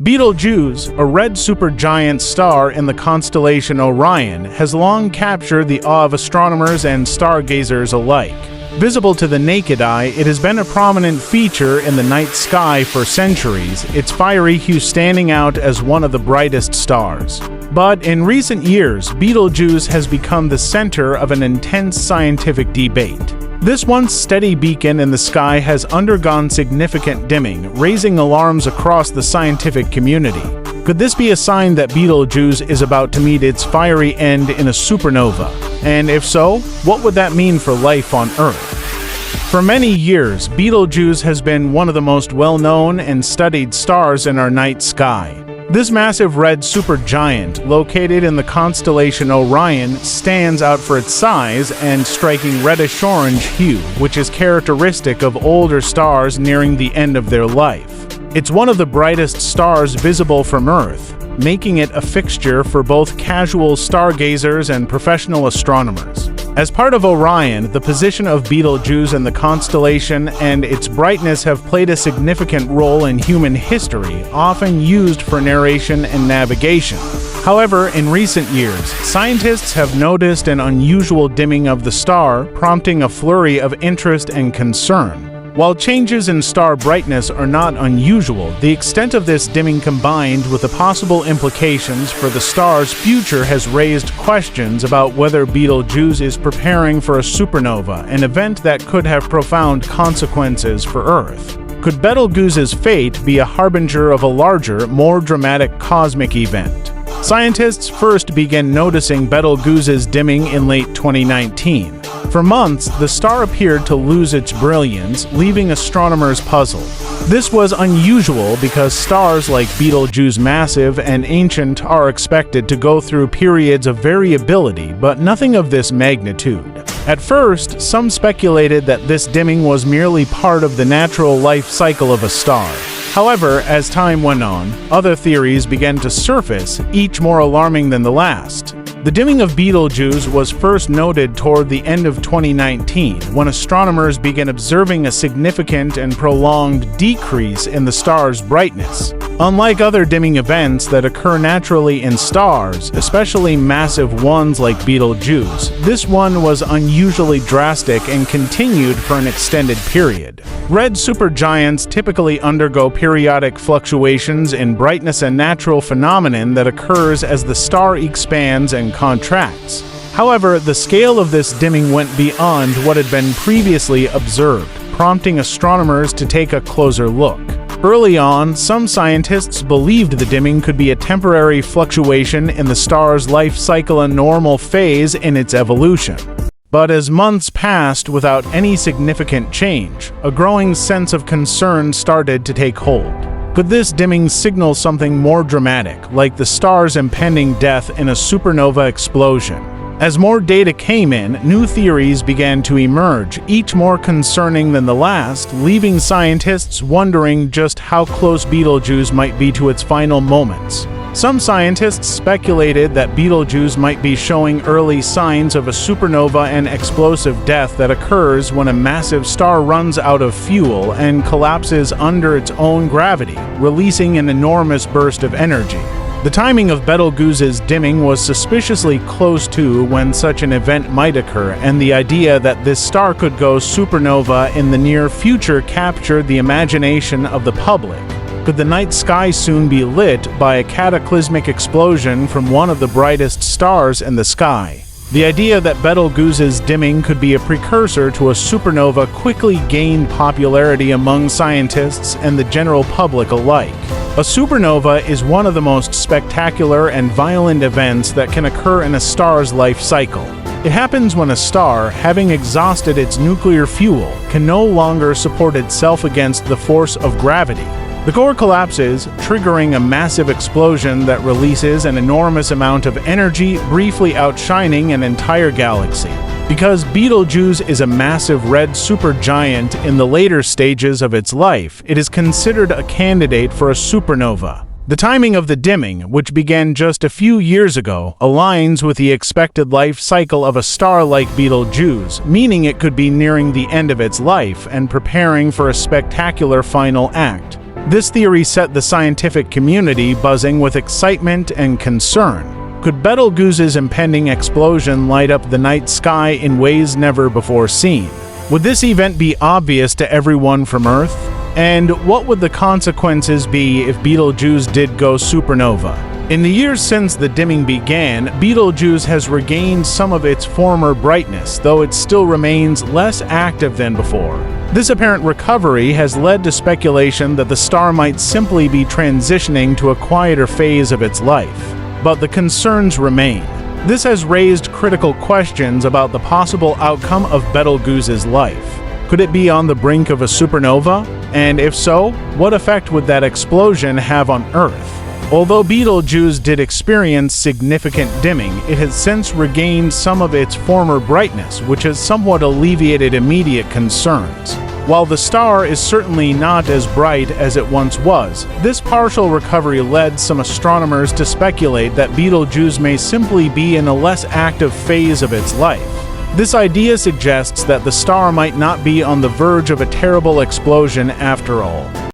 Betelgeuse, a red supergiant star in the constellation Orion, has long captured the awe of astronomers and stargazers alike. Visible to the naked eye, it has been a prominent feature in the night sky for centuries, its fiery hue standing out as one of the brightest stars. But in recent years, Betelgeuse has become the center of an intense scientific debate. This once steady beacon in the sky has undergone significant dimming, raising alarms across the scientific community. Could this be a sign that Betelgeuse is about to meet its fiery end in a supernova? And if so, what would that mean for life on Earth? For many years, Betelgeuse has been one of the most well-known and studied stars in our night sky. This massive red supergiant, located in the constellation Orion, stands out for its size and striking reddish-orange hue, which is characteristic of older stars nearing the end of their life. It's one of the brightest stars visible from Earth, making it a fixture for both casual stargazers and professional astronomers. As part of Orion, the position of Betelgeuse in the constellation and its brightness have played a significant role in human history, often used for narration and navigation. However, in recent years, scientists have noticed an unusual dimming of the star, prompting a flurry of interest and concern. While changes in star brightness are not unusual, the extent of this dimming combined with the possible implications for the star's future has raised questions about whether Betelgeuse is preparing for a supernova, an event that could have profound consequences for Earth. Could Betelgeuse's fate be a harbinger of a larger, more dramatic cosmic event? Scientists first began noticing Betelgeuse's dimming in late 2019. For months, the star appeared to lose its brilliance, leaving astronomers puzzled. This was unusual because stars like Betelgeuse, massive and ancient, are expected to go through periods of variability, but nothing of this magnitude. At first, some speculated that this dimming was merely part of the natural life cycle of a star. However, as time went on, other theories began to surface, each more alarming than the last. The dimming of Betelgeuse was first noted toward the end of 2019, when astronomers began observing a significant and prolonged decrease in the star's brightness. Unlike other dimming events that occur naturally in stars, especially massive ones like Betelgeuse, this one was unusually drastic and continued for an extended period. Red supergiants typically undergo periodic fluctuations in brightness, a natural phenomenon that occurs as the star expands and contracts. However, the scale of this dimming went beyond what had been previously observed, prompting astronomers to take a closer look. Early on, some scientists believed the dimming could be a temporary fluctuation in the star's life cycle, a normal phase in its evolution. But as months passed without any significant change, a growing sense of concern started to take hold. Could this dimming signal something more dramatic, like the star's impending death in a supernova explosion? As more data came in, new theories began to emerge, each more concerning than the last, leaving scientists wondering just how close Betelgeuse might be to its final moments. Some scientists speculated that Betelgeuse might be showing early signs of a supernova, an explosive death that occurs when a massive star runs out of fuel and collapses under its own gravity, releasing an enormous burst of energy. The timing of Betelgeuse's dimming was suspiciously close to when such an event might occur, and the idea that this star could go supernova in the near future captured the imagination of the public. Could the night sky soon be lit by a cataclysmic explosion from one of the brightest stars in the sky? The idea that Betelgeuse's dimming could be a precursor to a supernova quickly gained popularity among scientists and the general public alike. A supernova is one of the most spectacular and violent events that can occur in a star's life cycle. It happens when a star, having exhausted its nuclear fuel, can no longer support itself against the force of gravity. The core collapses, triggering a massive explosion that releases an enormous amount of energy, briefly outshining an entire galaxy. Because Betelgeuse is a massive red supergiant in the later stages of its life, it is considered a candidate for a supernova. The timing of the dimming, which began just a few years ago, aligns with the expected life cycle of a star like Betelgeuse, meaning it could be nearing the end of its life and preparing for a spectacular final act. This theory set the scientific community buzzing with excitement and concern. Could Betelgeuse's impending explosion light up the night sky in ways never before seen? Would this event be obvious to everyone from Earth? And what would the consequences be if Betelgeuse did go supernova? In the years since the dimming began, Betelgeuse has regained some of its former brightness, though it still remains less active than before. This apparent recovery has led to speculation that the star might simply be transitioning to a quieter phase of its life. But the concerns remain. This has raised critical questions about the possible outcome of Betelgeuse's life. Could it be on the brink of a supernova? And if so, what effect would that explosion have on Earth? Although Betelgeuse did experience significant dimming, it has since regained some of its former brightness, which has somewhat alleviated immediate concerns. While the star is certainly not as bright as it once was, this partial recovery led some astronomers to speculate that Betelgeuse may simply be in a less active phase of its life. This idea suggests that the star might not be on the verge of a terrible explosion after all.